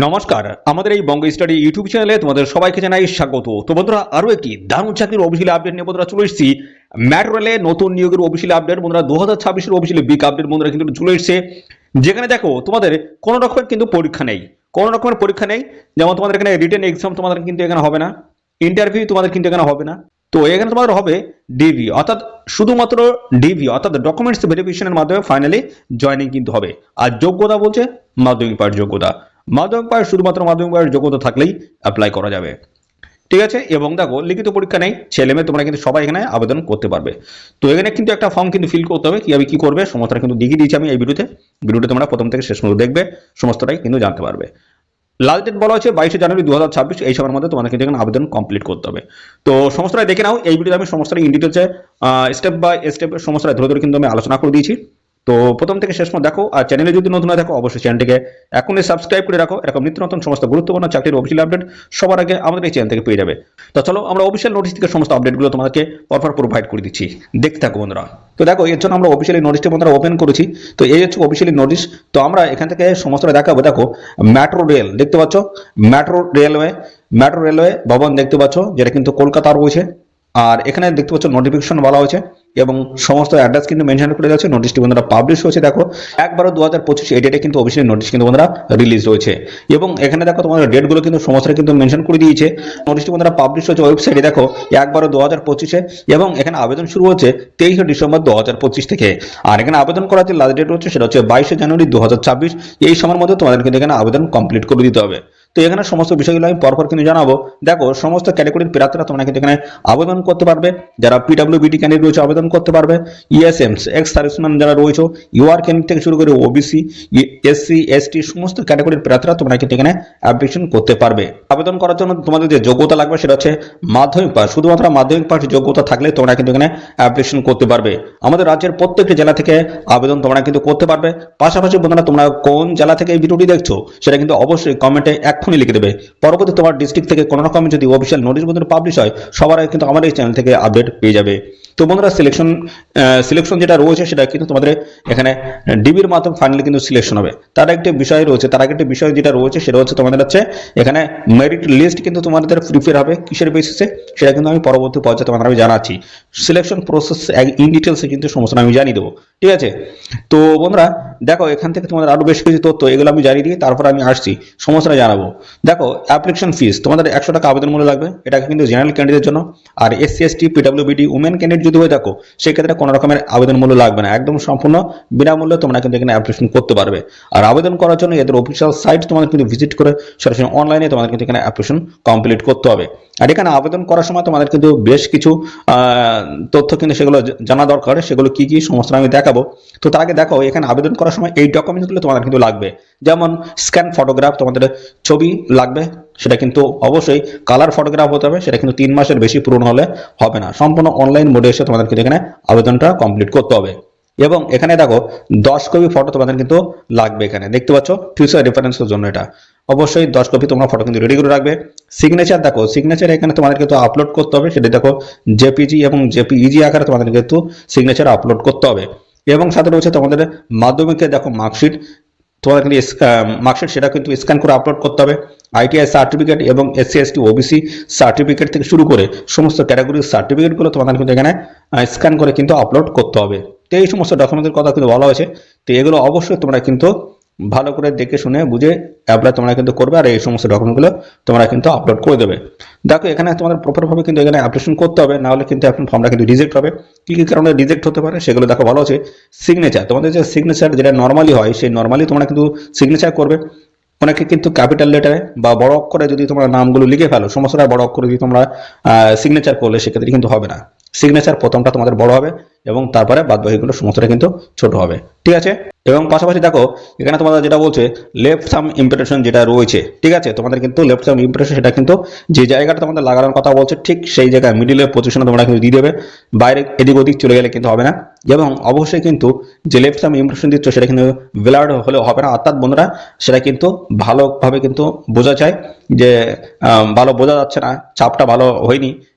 নমস্কার, আমাদের এই বঙ্গ স্টাডি ইউটিউব চ্যানেলে তোমাদের সবাইকে জানাই স্বাগত। তো বন্ধুরা, আরো একটি দারুণ চাকরির অফিসিয়াল আপডেট নিয়ে বন্ধুরা চলে এসেছি। মেট্রো রেলে নতুন নিয়োগের অফিসিয়াল আপডেট বন্ধুরা, 2026-এর অফিসিয়াল বিগ আপডেট বন্ধুরা কিন্তু চলে এসেছে। যেখানে দেখো তোমাদের কোনো রকমের কিন্তু পরীক্ষা নেই, কোনো রকমের পরীক্ষা নেই। যেমন তোমাদের এখানে রিটেন এক্সাম তোমাদের কিন্তু এখানে হবে না, ইন্টারভিউ তোমাদের কিন্তু এখানে হবে না। তো এখানে তোমাদের হবে ডিভি, অর্থাৎ শুধুমাত্র ডিভি অর্থাৎ ডকুমেন্টস ভেরিফিকেশনের মাধ্যমে ফাইনালি জয়েনিং কিন্তু হবে। আর যোগ্যতা বলছে মাধ্যমিক পাস যোগ্যতা, মাধ্যমিক পাস, শুধুমাত্র মাধ্যমিক পাস যোগ্যতা থাকলেই অ্যাপ্লাই করা যাবে। ঠিক আছে, এবং দেখো লিখিত পরীক্ষা নেই, ছেলে মেয়ে তোমরা কিন্তু সবাই এখানে আবেদন করতে পারবে। তো এখানে কিন্তু একটা ফর্ম কিন্তু ফিল করতে হবে, কিভাবে কি করবে সমস্তটা কিন্তু দেখিয়ে দিয়েছি আমি এই ভিডিওতে তোমরা প্রথম থেকে শেষ পর্যন্ত দেখবে, সমস্তটাই কিন্তু জানতে পারবে। লাস্ট ডেট বলা হচ্ছে 22শে জানুয়ারি 2026, এই সময়ের মধ্যে তোমাদের কিন্তু এখানে আবেদন কমপ্লিট করতে হবে। তো সমস্তটাই দেখে নাও, এই ভিডিওতে আমি সমস্তটাই ইন ডিটেলসে স্টেপ বাই স্টেপ সমস্তটাই ধরে ধরে কিন্তু আমি আলোচনা করে দিয়েছি। তো প্রথম থেকে শেষ পর্যন্ত দেখো, আর চ্যানেলে যদি নতুন হয়ে থাকো অবশ্যই চ্যানেলটিকে এখনই সাবস্ক্রাইব করে রাখো। এরকম নিত্য নতুন সমস্ত গুরুত্বপূর্ণ চাকরির অফিসিয়াল আপডেট সবার আগে আমাদের এই চ্যানেল থেকে পেয়ে যাবে। তো চলো আমরা অফিসিয়াল নোটিশ থেকে সমস্ত আপডেটগুলো তোমাদেরকে পরপর প্রোভাইড করে দিচ্ছি, দেখতে থাকো বন্ধুরা। তো দেখো, এর জন্য আমরা অফিসিয়ালি নোটিশটি বন্ধুরা ওপেন করেছি। তো এই হচ্ছে অফিসিয়ালি নোটিশ। তো আমরা এখান থেকে সমস্তটা দেখাবো। দেখো, মেট্রো রেল দেখতে পাচ্ছ, মেট্রো রেলওয়ে ভবন দেখতে পাচ্ছ, যেটা কিন্তু কলকাতা রয়েছে। আর এখানে দেখতে পাচ্ছ নোটিফিকেশন বলা হয়েছে এবং সমস্ত অ্যাড্রেস কিন্তু মেনশন করে যাচ্ছে। নোটিশটি বন্ধুরা পাবলিশ হয়েছে। দেখো 1/12/2025 এই ডেটে কিন্তু অফিসিয়ালি নোটিশ কিন্তু বন্ধুরা রিলিজ হয়েছে। এবং এখানে দেখো তোমাদের ডেটগুলো কিন্তু সমস্ত কিন্তু মেনশন করে দিয়েছে। নোটিশটি বন্ধুরা পাবলিশ হয়েছে ওয়েবসাইটে, দেখো 1/12/2025 এবং এখানে আবেদন শুরু হচ্ছে 23শে ডিসেম্বর 2025 থেকে। আর এখানে আবেদন করার যে লাস্ট ডেট হচ্ছে সেটা হচ্ছে 22শে জানুয়ারি 2026। এই সময়ের মধ্যে তোমাদের কিন্তু এখানে আবেদন কমপ্লিট করে দিতে হবে। তো এখানে সমস্ত বিষয়গুলো আমি পরপর কিন্তু জানাবো। দেখো, সমস্ত ক্যাটাগরির প্রার্থীরা তোমরা কিন্তু এখানে আবেদন করতে পারবে। যারা পিডব্লিউবিটি ক্যান্ডিডেট রয়েছে আবেদন করতে পারবে। ইএসএমস এক্স সার্ভিসম্যান যারা রয়েছে, ইউআর ক্যান্ডিডেট থেকে শুরু করে ওবিসি, এসসি, এসটি সমস্ত ক্যাটাগরির প্রার্থীরা তোমরা কিন্তু এখানে অ্যাপ্লিকেশন করতে পারবে। আবেদন করার জন্য তোমাদের যে যোগ্যতা লাগবে সেটা হচ্ছে মাধ্যমিক পাস, শুধুমাত্র মাধ্যমিক পাস যোগ্যতা থাকলে তোমরা কিন্তু এখানে অ্যাপ্লিকেশন করতে পারবে। আমাদের রাজ্যের প্রত্যেকটি জেলা থেকে আবেদন তোমরা কিন্তু করতে পারবে। পাশাপাশি বন্ধুরা, তোমরা কোন জেলা থেকে এই ভিডিওটি দেখছো সেটা কিন্তু অবশ্যই কমেন্টে এক্ষুনি লিখে দেবে। পরবর্তী তোমার ডিস্ট্রিক্ট থেকে কোনো রকম যদি অফিসিয়াল নোটিশ বন্ধুরা পাবলিশ হয়, সবার আগে কিন্তু আমার এই চ্যানেল থেকে আপডেট পেয়ে যাবে। তো বন্ধুরা, সিলেকশন যেটা রয়েছে সেটা কিন্তু তোমাদের এখানে ডিবির মাধ্যমে ফাইনালি কিন্তু সিলেকশন হবে। তার একটা বিষয় রয়েছে, তার আগে একটা বিষয় যেটা রয়েছে সেটা হচ্ছে তোমাদের হচ্ছে এখানে মেরিট লিস্ট কিন্তু তোমাদের প্রিপেয়ার হবে কিসের বেসিসে সেটা কিন্তু আমি পরবর্তী পর্যায়ে তোমাদের আমি জানাচ্ছি। সিলেকশন প্রসেস ইন ডিটেলসে কিন্তু সমস্ত আমি জানিয়ে দেবো। ঠিক আছে, তো বন্ধুরা দেখো, এখান থেকে তোমাদের আরো বেশ কিছু তথ্য এগুলো আমি জানিয়ে দিই, তারপর আমি আসছি সমস্তটা জানাবো। দেখো, অ্যাপ্লিকেশন ফিস তোমাদের 100 টাকা আবেদন মূল্য লাগবে, এটা কিন্তু জেনারেল ক্যান্ডিডেটের জন্য। আর এসসি, এসটি, পিডব্লিউবিডি, উমেন ক্যান্ডিডেট যদি হয়ে থাকো সেক্ষেত্রে কোনো রকমের আবেদন মূল্য লাগবে না, একদম সম্পূর্ণ বিনামূল্যে তোমরা কিন্তু এখানে অ্যাপ্লিকেশন করতে পারবে। আর আবেদন করার জন্য এদের অফিসিয়াল সাইট তোমাদের কিন্তু ভিজিট করে সরাসরি অনলাইনে তোমাদের কিন্তু এখানে অ্যাপ্লিকেশন কমপ্লিট করতে হবে। আর এখানে আবেদন করার সময় তোমাদের কিন্তু বেশ কিছু তথ্য কিন্তু সেগুলো জানা দরকার, সেগুলো কি কি সমস্ত আমি দেখাবো। তো তার আগে দেখো, এখানে আবেদন করার সময় এই ডকুমেন্টসগুলো তোমাদের কিন্তু লাগবে। যেমন স্ক্যান ফটোগ্রাফ, তোমাদের ছবি লাগবে, সেটা কিন্তু অবশ্যই কালার ফটোগ্রাফ হতে হবে, সেটা কিন্তু 3 মাসের বেশি পুরনো হলে হবে না। সম্পূর্ণ অনলাইন মোডে এসে তোমাদের কিন্তু এখানে আবেদনটা কমপ্লিট করতে হবে। এবং এখানে দেখো 10 কপি ফটো তোমাদের কিন্তু লাগবে। এখানে দেখতে পাচ্ছ ফিউচার রেফারেন্সের জন্য এটা অবশ্যই 10 কপি তোমরা ফটো কিন্তু রেডি করে রাখবে। সিগনেচার দেখো, সিগনেচার এখানে তোমাদের কিন্তু আপলোড করতে হবে, সেটা দেখো জেপিজি এবং জেপিইজি আকারে তোমাদের কিন্তু সিগনেচার আপলোড করতে হবে। এবং সাথে রয়েছে তোমাদের মাধ্যমিকের দেখো মার্কশিট, তোমাদের কিন্তু মার্কশিট সেটা কিন্তু স্ক্যান করে আপলোড করতে হবে। আইটিআই সার্টিফিকেট এবং এসসি, এসটি, ওবিসি সার্টিফিকেট থেকে শুরু করে সমস্ত ক্যাটাগরির সার্টিফিকেটগুলো তোমাদের কিন্তু এখানে স্ক্যান করে কিন্তু আপলোড করতে হবে। তো এই সমস্ত ডকুমেন্টের কথা কিন্তু বলা হয়েছে। তো এগুলো অবশ্যই তোমরা কিন্তু ভালো করে দেখে শুনে বুঝে অ্যাপ্লাই তোমরা কিন্তু করবে, আর এই সমস্ত ডকুমেন্টগুলো তোমরা কিন্তু আপলোড করে দেবে। দেখো, এখানে তোমাদের প্রপারভাবে কিন্তু এখানে অ্যাপ্লিকেশন করতে হবে, নাহলে কিন্তু আপনার ফর্মটা কিন্তু রিজেক্ট হবে। কি কি কারণে রিজেক্ট হতে পারে সেগুলো দেখো ভালো আছে। সিগনেচার, তোমাদের যে সিগনেচার যেটা নর্মালি হয় সেই নর্মালি তোমরা কিন্তু সিগনেচার করবে। অনেকে কিন্তু ক্যাপিটাল লেটারে বা বড় অক্ষরে যদি তোমরা নামগুলো লিখে ফেলো, সমস্যাটা বড় অক্ষরে যদি তোমরা সিগনেচার করলে সেক্ষেত্রে কিন্তু হবে না। সিগনেচার প্রথমটা তোমাদের বড় হবে এবং তারপরে বাদ বাকিগুলো সমস্তটা কিন্তু ছোট হবে। ঠিক আছে, এবং পাশাপাশি দেখো এখানে তোমাদের যেটা বলছে লেফট সাম ইমপ্রেশন যেটা রয়েছে, ঠিক আছে, তোমাদের কিন্তু লেফট সাম ইমপ্রেশন সেটা কিন্তু যে জায়গাটা তোমাদের লাগানোর কথা বলছে ঠিক সেই জায়গায় মিডিলের পজিশনে তোমরা কিন্তু দিয়ে দেবে, বাইরে এদিক ওদিক চলে গেলে কিন্তু হবে না। এবং অবশ্যই কিন্তু যে লেফট সাম ইমপ্রেশন দিচ্ছ সেটা কিন্তু ব্লার্ড হলে হবে না, অর্থাৎ বন্ধুরা সেটা কিন্তু ভালোভাবে কিন্তু বোঝা যায় যে ভালো বোঝা যাচ্ছে না, চাপটা ভালো হয়নি,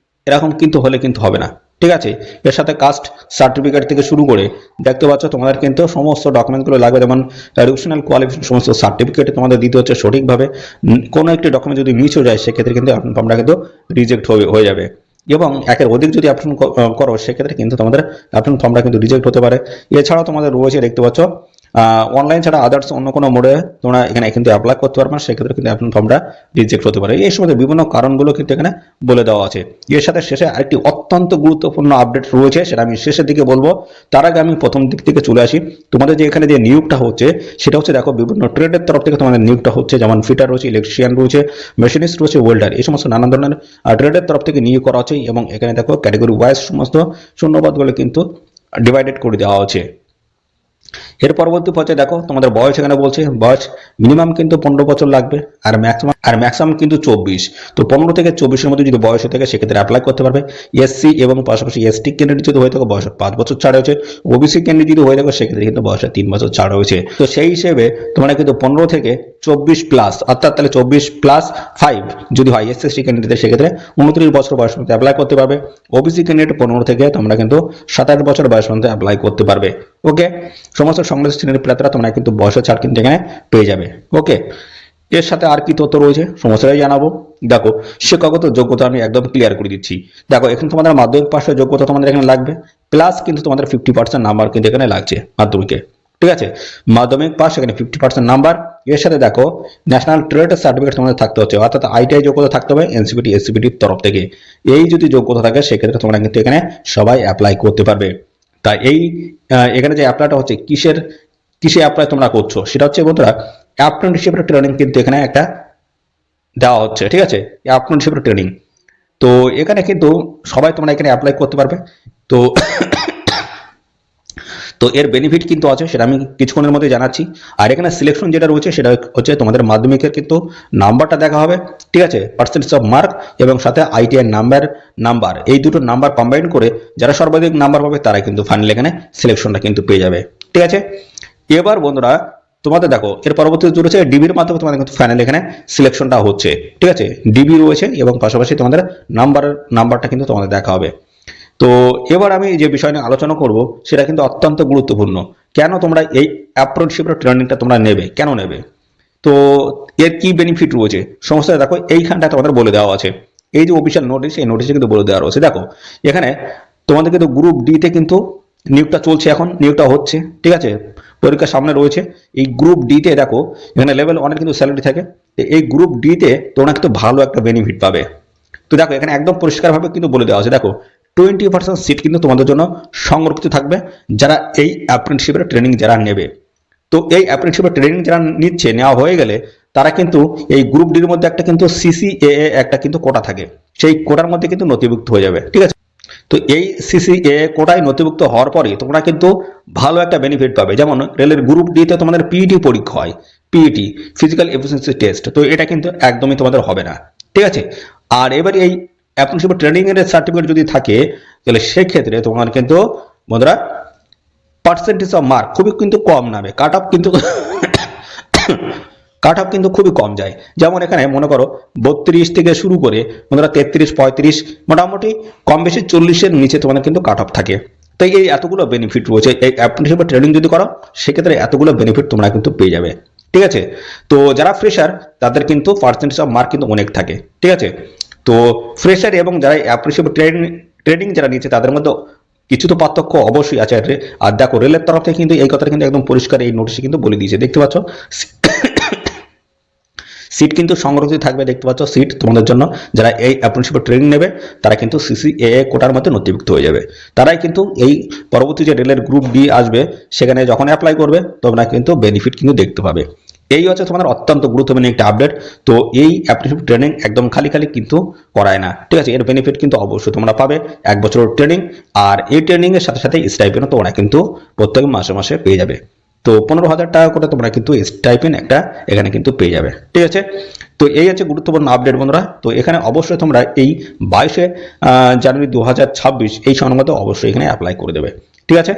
এরকম কিন্তু হলে কিন্তু হবে না। ঠিক আছে। এর সাথে কাস্ট সার্টিফিকেট থেকে শুরু করে দেখতে পাচ্ছ তোমাদের কিন্তু সমস্ত ডকুমেন্টগুলো লাগবে, যেমন এডুকেশনাল কোয়ালিফিকেশন সমস্ত সার্টিফিকেট তোমাদের দিতে হচ্ছে সঠিকভাবে। কোনো একটি ডকুমেন্ট যদি মিস হয়ে যায় সেক্ষেত্রে কিন্তু তোমরা কিন্তু রিজেক্ট হয়ে যাবে, এবং একের অধিক যদি অ্যাপ্লিকেশন করো সেক্ষেত্রে কিন্তু তোমাদের অ্যাপ্লিকেশন ফর্মটা কিন্তু রিজেক্ট হতে পারে। এছাড়াও তোমাদের রয়েছে দেখতে পাচ্ছ অনলাইন ছাড়া আদার্স অন্য কোনো মোডে তোমরা এখানে কিন্তু অ্যাপ্লাই করতে পারবে না, সেক্ষেত্রে কিন্তু অ্যাপ্লিকেশন ফর্মটা রিজেক্ট হতে পারে। এই সময় বিভিন্ন কারণগুলো কিন্তু এখানে বলে দেওয়া আছে। এর সাথে শেষে আরেকটি অত্যন্ত গুরুত্বপূর্ণ আপডেট রয়েছে, সেটা আমি শেষের দিকে বলবো। তার আগে আমি প্রথম দিক থেকে চলে আসি। তোমাদের যে এখানে যে নিয়োগটা হচ্ছে সেটা হচ্ছে দেখো বিভিন্ন ট্রেডের তরফ থেকে তোমাদের নিয়োগটা হচ্ছে, যেমন ফিটার রয়েছে, ইলেকট্রিশিয়ান রয়েছে, মেশিনিস্ট রয়েছে, ওয়েল্ডার, এই সমস্ত নানান ধরনের ট্রেডের তরফ থেকে নিয়োগ করা হচ্ছে। এবং এখানে দেখো ক্যাটাগরি ওয়াইজ সমস্ত শূন্যপদগুলো কিন্তু ডিভাইডেড করে দেওয়া হচ্ছে। এর পরবর্তী পর্যায়ে দেখো তোমাদের বয়স এখানে বলছে, বয়স মিনিমাম কিন্তু 15 বছর লাগবে, আর ম্যাক্সিমাম কিন্তু 24। তো 15 থেকে 24-এর মধ্যে যদি বয়স হয়ে থাকে সেক্ষেত্রে অ্যাপ্লাই করতে পারবে। এসসি এবং পাশাপাশি এসটি ক্যান্ডিডেট যদি হয়ে থাকে বয়স 5 বছর ছাড় হয়েছে, ওবিসি ক্যান্ডিডেট যদি হয়ে থাকে সেক্ষেত্রে কিন্তু বয়সে 3 বছর ছাড় হয়েছে। তো সেই হিসেবে তোমরা কিন্তু 15 থেকে 24 প্লাস, অর্থাৎ তাহলে 24+5 যদি হয় এসসি ক্যান্ডিডেট সেক্ষেত্রে 29 বছর বয়স পর্যন্ত অ্যাপ্লাই করতে পারবে। ওবিসি ক্যান্ডিডেট 15 থেকে তোমরা কিন্তু 27 বছর বয়স পর্যন্ত অ্যাপ্লাই করতে পারবে। ওকে, সমস্ত সংশ্লিষ্ট শ্রেণীর প্রার্থীরা তোমরা কিন্তু বয়সের ছাড় কিন্তু এখানে পেয়ে যাবে। ওকে, এর সাথে আর কি তথ্য রয়েছে সমস্যাটাই জানাবো। দেখো শিক্ষাগত যোগ্যতা আমি একদম ক্লিয়ার করে দিচ্ছি। দেখো এখানে তোমাদের মাধ্যমিক পাশের যোগ্যতা তোমাদের এখানে লাগবে, প্লাস কিন্তু তোমাদের 50% নাম্বার কিন্তু এখানে লাগছে মাধ্যমিকে। ঠিক আছে, মাধ্যমিক পাস এখানে 50% নাম্বার। এর সাথে দেখো ন্যাশনাল ট্রেড সার্টিফিকেট তোমাদের থাকতে হচ্ছে, অর্থাৎ আইটিআই যোগ্যতা থাকতে হবে এনসিপিটি এসসিপিটির তরফ থেকে। এই যদি যোগ্যতা থাকে সেক্ষেত্রে তোমরা কিন্তু এখানে সবাই অ্যাপ্লাই করতে পারবে। তা এই এখানে যে অ্যাপ্লাইটা হচ্ছে কিসে অ্যাপ্লাই তোমরা করছো সেটা হচ্ছে বন্ধুরা অ্যাপ্রেন্টিসশিপের ট্রেনিং কিন্তু এখানে একটা দেওয়া হচ্ছে। ঠিক আছে, অ্যাপ্রেন্টিসশিপের ট্রেনিং, তো এখানে কিন্তু সবাই তোমরা এখানে অ্যাপ্লাই করতে পারবে। তো তো এর বেনিফিট কিন্তু আছে, সেটা আমি কিছুক্ষণের মধ্যে জানাচ্ছি। আর এখানে সিলেকশন যেটা রয়েছে সেটা হচ্ছে তোমাদের মাধ্যমিকের কিন্তু নাম্বারটা দেখা হবে। ঠিক আছে, পার্সেন্টেজ অফ মার্ক এবং সাথে আইটিআই নাম্বার এই দুটো নাম্বার কম্বাইন করে যারা সর্বাধিক নাম্বার পাবে তারা কিন্তু ফাইনাল এখানে সিলেকশনটা কিন্তু পেয়ে যাবে। ঠিক আছে, এবার বন্ধুরা তোমাদের দেখো এর পরবর্তীতে রয়েছে ডিবির মাধ্যমে তোমাদের কিন্তু ফাইনাল এখানে সিলেকশনটা হচ্ছে। ঠিক আছে, ডিবি রয়েছে এবং পাশাপাশি তোমাদের নাম্বারটা কিন্তু তোমাদের দেখা হবে। তো এবার আমি যে বিষয় নিয়ে আলোচনা করব সেটা কিন্তু অত্যন্ত গুরুত্বপূর্ণ। কেন তোমরা এই অ্যাপ্রেন্টিসশিপের ট্রেনিংটা তোমরা নেবে, কেন নেবে, তো এর কি বেনিফিট রয়েছে সমস্ত দেখো এইখানটা তোমাদের বলে দেওয়া আছে। এই যে অফিসিয়াল নোটিশ, এই নোটিশে কিন্তু বলে দেওয়া রয়েছে। দেখো এখানে তোমাদের কিন্তু গ্রুপ ডি তে কিন্তু নিয়োগটা চলছে, এখন নিয়োগটা হচ্ছে। ঠিক আছে, পরীক্ষার সামনে রয়েছে। এই গ্রুপ ডি তে দেখো এখানে লেভেল 1 কিন্তু স্যালারি থাকে। এই গ্রুপ ডি তে তোমরা কিন্তু ভালো একটা বেনিফিট পাবে। তো দেখো এখানে একদম পরিষ্কারভাবে কিন্তু বলে দেওয়া আছে, দেখো 20% সিট কিন্তু তোমাদের জন্য সংরক্ষিত থাকবে যারা এই অ্যাপ্রেন্টিসশিপের ট্রেনিং যারা নেবে। তো এই অ্যাপ্রেন্টিসশিপের ট্রেনিং যারা নেওয়া হয়ে গেলে তারা কিন্তু এই গ্রুপ ডির মধ্যে একটা কিন্তু সিসিএএ একটা কিন্তু কোটা থাকে, সেই কোটার মধ্যে কিন্তু নথিভুক্ত হয়ে যাবে। ঠিক আছে, তো এই সিসিএ কোটায় নথিভুক্ত হওয়ার পরে তোমরা কিন্তু ভালো একটা বেনিফিট পাবে। যেমন রেলের গ্রুপ ডি তে তোমাদের পিইটি পরীক্ষা হয়, পিইটি ফিজিক্যাল এফিসিয়েন্সি টেস্ট, তো এটা কিন্তু একদমই তোমাদের হবে না। ঠিক আছে, আর এবার এই অ্যাপ্রেন্টিসশিপ ট্রেনিং এর সার্টিফিকেট যদি থাকে তাহলে সেক্ষেত্রে তোমার কিন্তু বন্ধুরা পার্সেন্টেজ অফ মার্ক খুবই কিন্তু কম নামে, কাট অফ কিন্তু খুবই কম যায়। যেমন এখানে মনে করো 32 থেকে শুরু করে বন্ধুরা 33, 35, মোটামুটি কম বেশি 40-এর নিচে তোমাদের কিন্তু কাট অফ থাকে। তাই এই এতগুলো বেনিফিট রয়েছে, এই অ্যাপ্রেন্টিসশিপ ট্রেনিং যদি করো সেক্ষেত্রে এতগুলো বেনিফিট তোমরা কিন্তু পেয়ে যাবে। ঠিক আছে, তো যারা ফ্রেশার তাদের কিন্তু পার্সেন্টেজ অফ মার্ক কিন্তু অনেক থাকে। ঠিক আছে, তো ফ্রেশার এবং যারা অ্যাপ্রেন্টিসশিপ ট্রেনিং যারা নিচ্ছে তাদের মধ্যে কিছু তো পার্থক্য অবশ্যই আছে। আর দেখো রেলের তরফ থেকে কিন্তু এই কথাটা কিন্তু একদম পরিষ্কার এই নোটিশে কিন্তু বলে দিয়েছে। দেখতে পাচ্ছ সিট কিন্তু সংরক্ষিত থাকবে। দেখতে পাচ্ছ সিট তোমাদের জন্য যারা এই অ্যাপ্রেন্টিসশিপ ট্রেনিং নেবে তারা কিন্তু সিসিএএ কোটার মধ্যে নথিভুক্ত হয়ে যাবে। তারাই কিন্তু এই পরবর্তী যে রেলের গ্রুপ ডি আসবে সেখানে যখন অ্যাপ্লাই করবে তোমরা কিন্তু বেনিফিট কিন্তু দেখতে পাবে। এই হচ্ছে তোমাদের অত্যন্ত গুরুত্বপূর্ণ একটা আপডেট। তো এই অ্যাপ্রেন্টিসশিপ ট্রেনিং একদম খালি কিন্তু করায় না। ঠিক আছে, এর বেনিফিট কিন্তু অবশ্যই তোমরা পাবে 1 বছরের ট্রেনিং, আর এই ট্রেনিং এর সাথে সাথে স্টাইপেন্ডও তোমরা কিন্তু প্রত্যেক মাসে মাসে পেয়ে যাবে। তো 15,000 টাকা করে তোমরা কিন্তু স্টাইপেন্ড একটা এখানে কিন্তু পেয়ে যাবে। ঠিক আছে, তো এই হচ্ছে গুরুত্বপূর্ণ আপডেট বন্ধুরা। তো এখানে অবশ্যই তোমরা এই 22 জানুয়ারি 2026 এই সময়ের মধ্যে অবশ্যই এখানে অ্যাপ্লাই করে দেবে। ঠিক আছে,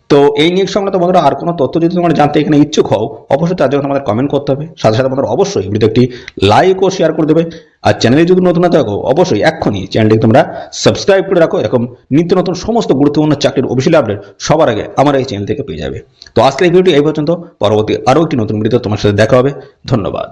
তো এই নিয়োগ সংক্রান্ত বন্ধুরা আর কোনো তথ্য যদি তোমরা জানতে এখানে ইচ্ছুক হও, অবশ্যই তার জন্য আমাদের কমেন্ট করতে হবে। সাথে সাথে বন্ধুরা অবশ্যই ভিডিওতে একটি লাইক ও শেয়ার করে দেবে। আর চ্যানেলে যদি নতুন না থাকো অবশ্যই এক্ষুনি চ্যানেলটি তোমরা সাবস্ক্রাইব করে রাখো। এরকম নিত্য নতুন সমস্ত গুরুত্বপূর্ণ চাকরির অফিসিয়াল আপডেট সবার আগে আমার এই চ্যানেল থেকে পেয়ে যাবে। তো আজকের এই ভিডিওটি এই পর্যন্ত, পরবর্তী আরও একটি নতুন ভিডিওতে তোমার সাথে দেখা হবে। ধন্যবাদ।